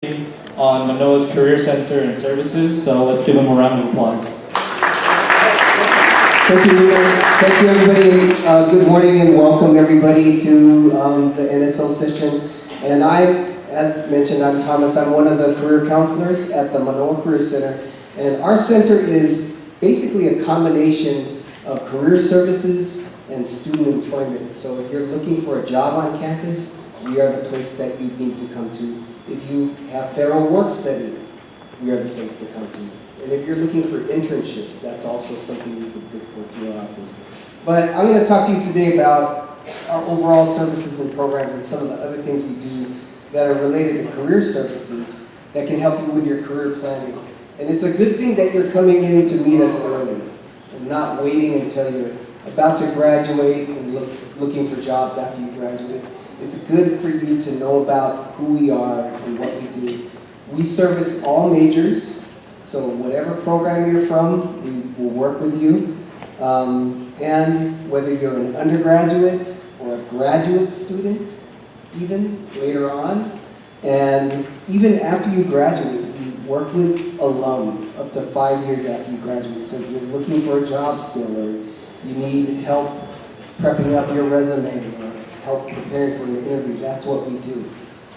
on Mānoa's Career Center and Services, so let's give them a round of applause. Thank you, thank you everybody. Good morning and welcome everybody to the NSO session. And as mentioned, I'm Thomas. I'm one of the career counselors at the Mānoa Career Center. And our center is basically a combination of career services and student employment. So if you're looking for a job on campus, we are the place that you need to come to. If you have federal work study, we are the place to come to. And if you're looking for internships, that's also something you can look for through our office. But I'm going to talk to you today about our overall services and programs and some of the other things we do that are related to career services that can help you with your career planning. And it's a good thing that you're coming in to meet us early and not waiting until you're about to graduate and looking for jobs after you graduate. It's good for you to know about who we are and what we do. We service all majors, so whatever program you're from, we will work with you. And whether you're an undergraduate or a graduate student, even later on, and even after you graduate, we work with alum up to 5 years after you graduate. So if you're looking for a job still, or you need help prepping up your resume, or help preparing for an interview, that's what we do.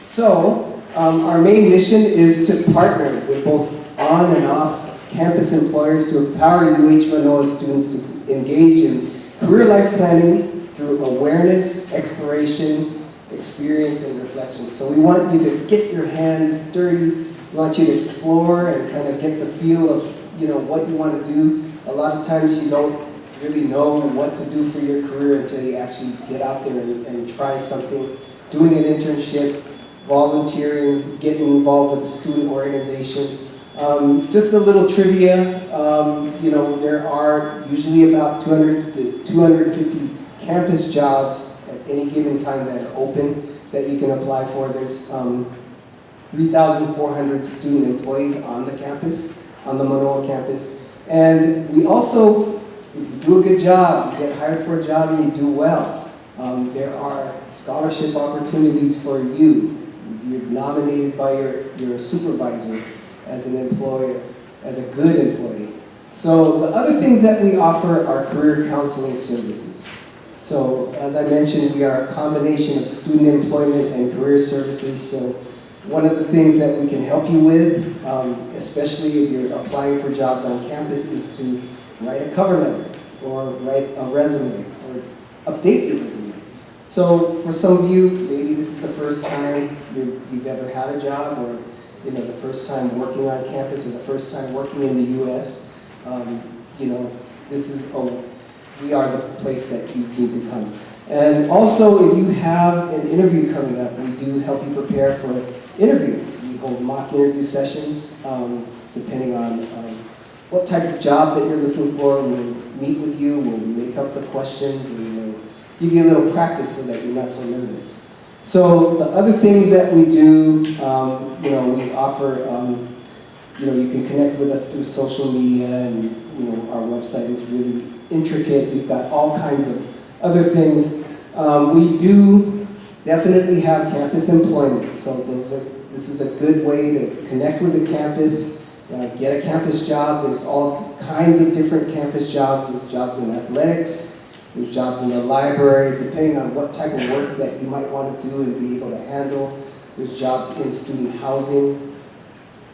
So our main mission is to partner with both on and off campus employers to empower UH Mānoa students to engage in career life planning through awareness, exploration, experience, and reflection. So we want you to get your hands dirty. We want you to explore and kind of get the feel of what you want to do. A lot of times you don't really know what to do for your career until you actually get out there and try something. Doing an internship, volunteering, getting involved with a student organization. Just a little trivia, there are usually about 200 to 250 campus jobs at any given time that are open that you can apply for. There's 3,400 student employees on the campus, on the Mānoa campus. And we also, if you do a good job, you get hired for a job and you do well, there are scholarship opportunities for you. If you're nominated by your supervisor as an employer, as a good employee. So the other things that we offer are career counseling services. So as I mentioned, we are a combination of student employment and career services. So one of the things that we can help you with, especially if you're applying for jobs on campus, is to write a cover letter or write a resume or update your resume. So for some of you, maybe this is the first time you've ever had a job, or the first time working on campus, or the first time working in the U.S. We are the place that you need to come. And also, if you have an interview coming up, we do help you prepare for interviews. We hold mock interview sessions, depending on what type of job that you're looking for. We'll meet with you, we'll make up the questions, and we'll give you a little practice so that you're not so nervous. So the other things that we do, we offer, you can connect with us through social media, and our website is really intricate. We've got all kinds of other things. We do definitely have campus employment, so this is a good way to connect with the campus, get a campus job. There's all kinds of different campus jobs. There's jobs in athletics, there's jobs in the library, depending on what type of work that you might want to do and be able to handle. There's jobs in student housing,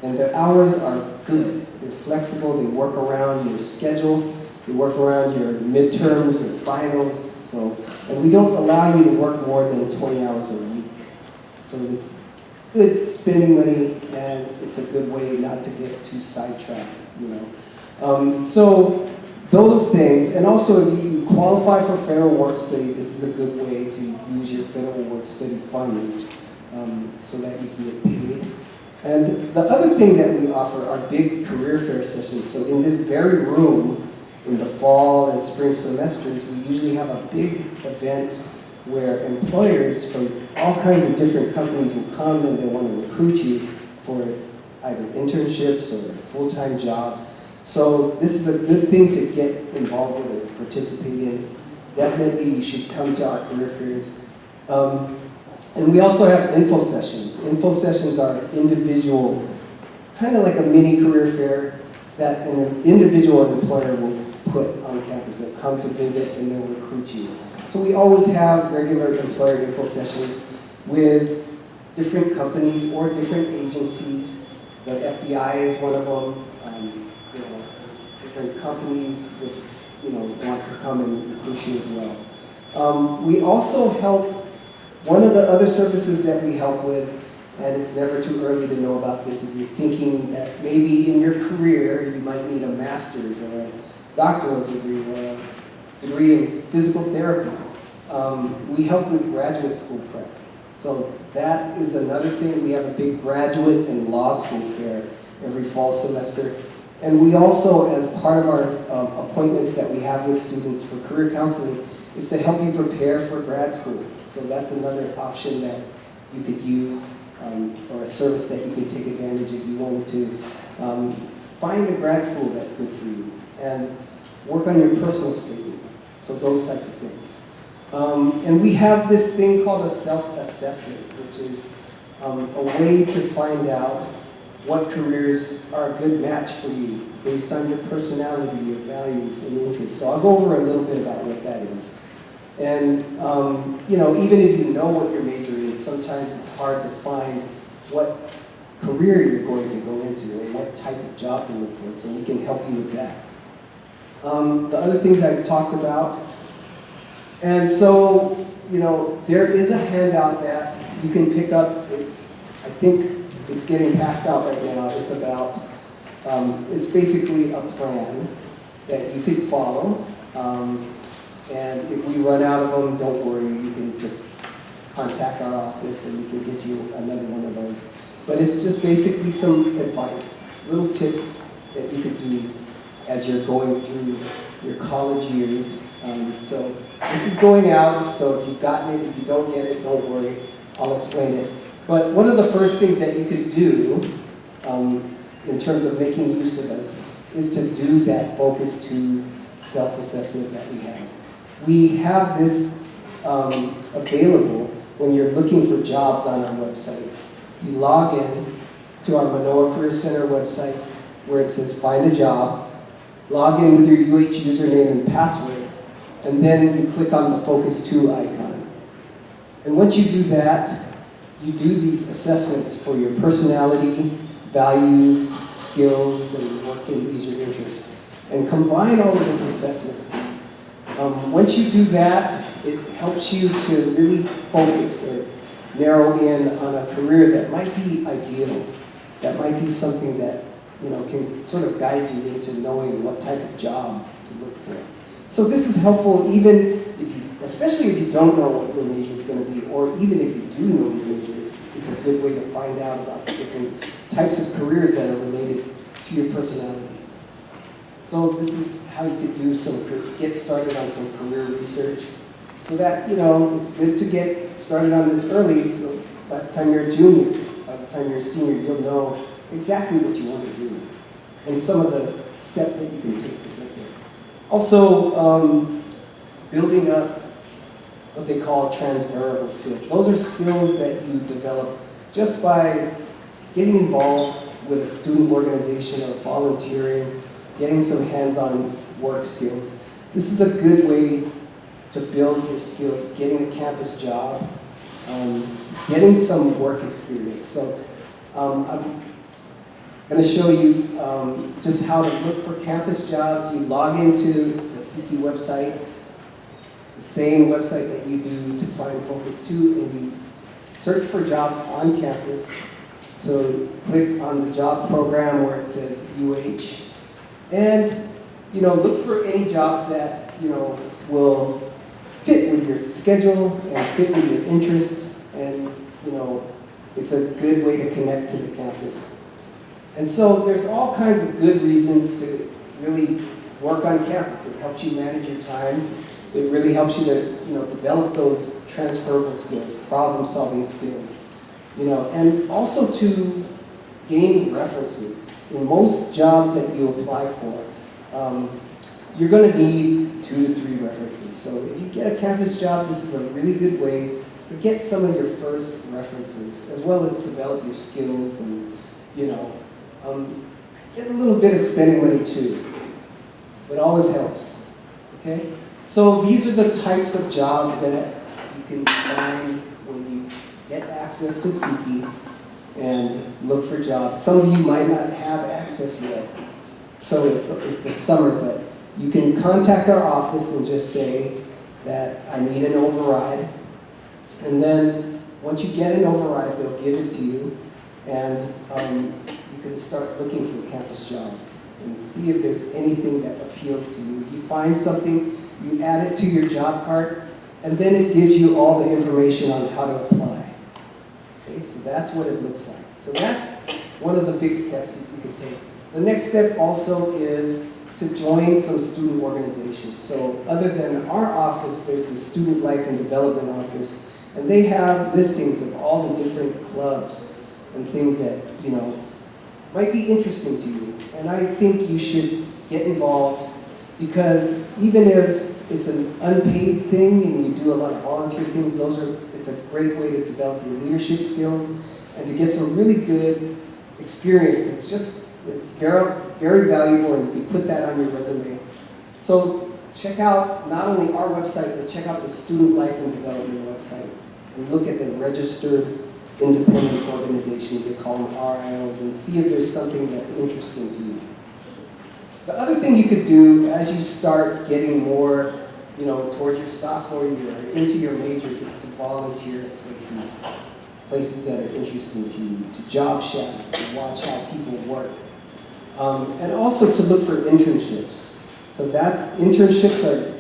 and the hours are good. They're flexible, they work around your schedule, they work around your midterms or finals, and we don't allow you to work more than 20 hours a week. So it's good spending money, and it's a good way not to get too sidetracked, So those things, and also if you qualify for federal work study, this is a good way to use your federal work study funds so that you can get paid. And the other thing that we offer are big career fair sessions. So in this very room, in the fall and spring semesters, we usually have a big event where employers from all kinds of different companies will come and they want to recruit you for either internships or full-time jobs. So this is a good thing to get involved with or participate in. Definitely you should come to our career fairs. And we also have info sessions. Info sessions are individual, kind of like a mini career fair that an individual employer will put on campus. They'll come to visit and they'll recruit you. So we always have regular employer info sessions with different companies or different agencies. The FBI is one of them. Different companies would, want to come and recruit you as well. We also help, one of the other services that we help with, and it's never too early to know about this, if you're thinking that maybe in your career you might need a master's or a doctoral degree or a degree in physical therapy. We help with graduate school prep. So that is another thing. We have a big graduate and law school fair every fall semester. And we also, as part of our appointments that we have with students for career counseling, is to help you prepare for grad school. So that's another option that you could use, or a service that you can take advantage if you wanted to. Find a grad school that's good for you, and work on your personal statement. So those types of things. And we have this thing called a self-assessment, which is a way to find out what careers are a good match for you based on your personality, your values, and interests. So I'll go over a little bit about what that is. And even if you know what your major is, sometimes it's hard to find what career you're going to go into and what type of job to look for, so we can help you with that. The other things I've talked about. And so, there is a handout that you can pick up. I think it's getting passed out right now. It's about, it's basically a plan that you could follow. And if we run out of them, don't worry, you can just contact our office and we can get you another one of those. But it's just basically some advice, little tips that you could do as you're going through your college years. So this is going out, so if you've gotten it, if you don't get it, don't worry, I'll explain it. But one of the first things that you could do in terms of making use of us is to do that Focus 2 self-assessment that we have. We have this available when you're looking for jobs on our website. You log in to our Mānoa Career Center website where it says find a job, log in with your UH username and password, and then you click on the Focus 2 icon. And once you do that, you do these assessments for your personality, values, skills, and work and leisure interests. And combine all of those assessments. Once you do that, it helps you to really focus or narrow in on a career that might be ideal, that might be something that can sort of guide you into knowing what type of job to look for. So this is helpful even if you, especially if you don't know what your major is going to be, or even if you do know your major, it's a good way to find out about the different types of careers that are related to your personality. So this is how you could do get started on some career research, so that it's good to get started on this early. So by the time you're a junior, by the time you're a senior, you'll know exactly what you want to do and some of the steps that you can take to get there. Also, building up what they call transferable skills. Those are skills that you develop just by getting involved with a student organization or volunteering, getting some hands-on work skills. This is a good way to build your skills, getting a campus job, getting some work experience. So I'm going to show you just how to look for campus jobs. You log into the CP website, the same website that you do to find Focus 2, and you search for jobs on campus. So click on the job program where it says UH, and look for any jobs that will fit with your schedule and fit with your interests, and it's a good way to connect to the campus. And so there's all kinds of good reasons to really work on campus. It helps you manage your time. It really helps you to develop those transferable skills, problem-solving skills, and also to gain references. In most jobs that you apply for, you're going to need 2 to 3 references. So if you get a campus job, this is a really good way to get some of your first references, as well as develop your skills and, get a little bit of spending money too. It always helps, okay? So these are the types of jobs that you can find when you get access to Seeky and look for jobs. Some of you might not have access yet, so it's the summer, but you can contact our office and just say that I need an override. And then once you get an override, they'll give it to you, and you can start looking for campus jobs and see if there's anything that appeals to you. If you find something, you add it to your job card, and then it gives you all the information on how to apply. Okay, so that's what it looks like. So that's one of the big steps you can take. The next step also is to join some student organizations. So other than our office, there's the Student Life and Development Office, and they have listings of all the different clubs and things that, might be interesting to you. And I think you should get involved, because even if it's an unpaid thing and you do a lot of volunteer things, it's a great way to develop your leadership skills and to get some really good experience. It's very, very valuable, and you can put that on your resume. So check out not only our website, but check out the Student Life and Development website and look at the registered independent organizations, they call them RIOs, and see if there's something that's interesting to you. The other thing you could do as you start getting more, towards your sophomore year or into your major, is to volunteer at places that are interesting to you, to job shadow, to watch how people work, and also to look for internships. So internships are,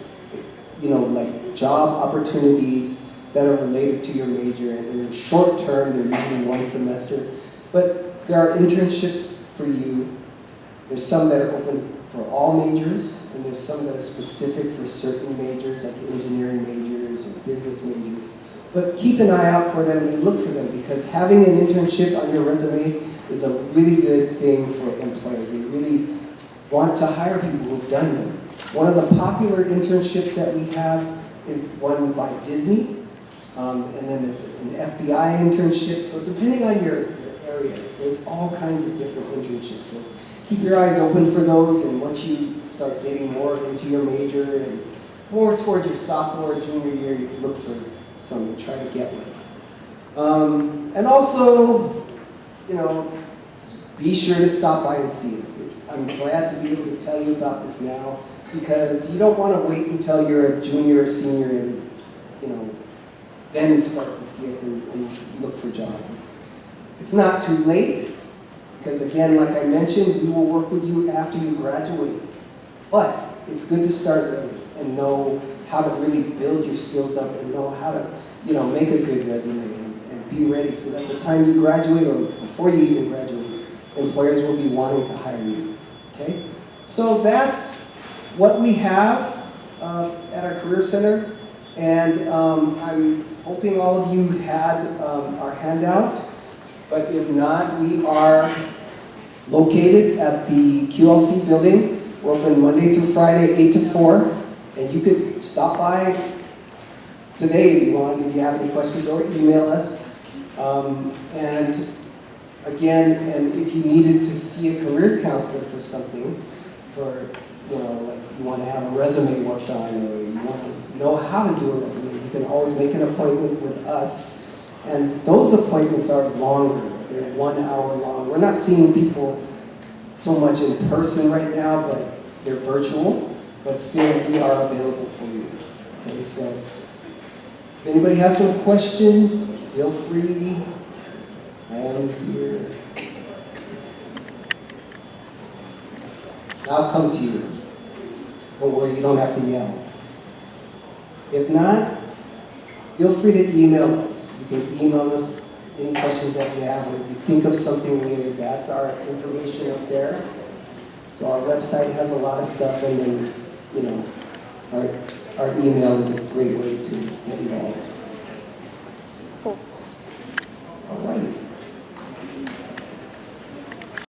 like job opportunities that are related to your major, and they're short term, they're usually one semester, but there are internships for you. There's some that are open for all majors, and there's some that are specific for certain majors, like engineering majors or business majors. But keep an eye out for them and look for them, because having an internship on your resume is a really good thing for employers. They really want to hire people who've done them. One of the popular internships that we have is one by Disney. And then there's an FBI internship. So depending on your area, there's all kinds of different internships. So keep your eyes open for those, and once you start getting more into your major and more towards your sophomore or junior year, you look for some and try to get one. And also, be sure to stop by and see us. I'm glad to be able to tell you about this now, because you don't want to wait until you're a junior or senior and, then start to see us and look for jobs. It's not too late, because again, like I mentioned, we will work with you after you graduate. But it's good to start early and know how to really build your skills up and know how to, make a good resume and be ready, so that the time you graduate or before you even graduate, employers will be wanting to hire you, okay? So that's what we have at our Career Center, and I'm hoping all of you had our handout, but if not, we are located at the QLC building. We're open Monday through Friday, 8 to 4, and you could stop by today if you want, if you have any questions, or email us. And again, and if you needed to see a career counselor for something, for, like you want to have a resume worked on, or you want to know how to do a resume, you can always make an appointment with us. And those appointments are longer. They're 1 hour long. We're not seeing people so much in person right now, but they're virtual, but still we are available for you. Okay, so if anybody has some questions, feel free. I am here. I'll come to you, where you don't have to yell. If not, feel free to email us. You can email us any questions that you have, or if you think of something later, that's our information up there. So our website has a lot of stuff, and then, our email is a great way to get involved.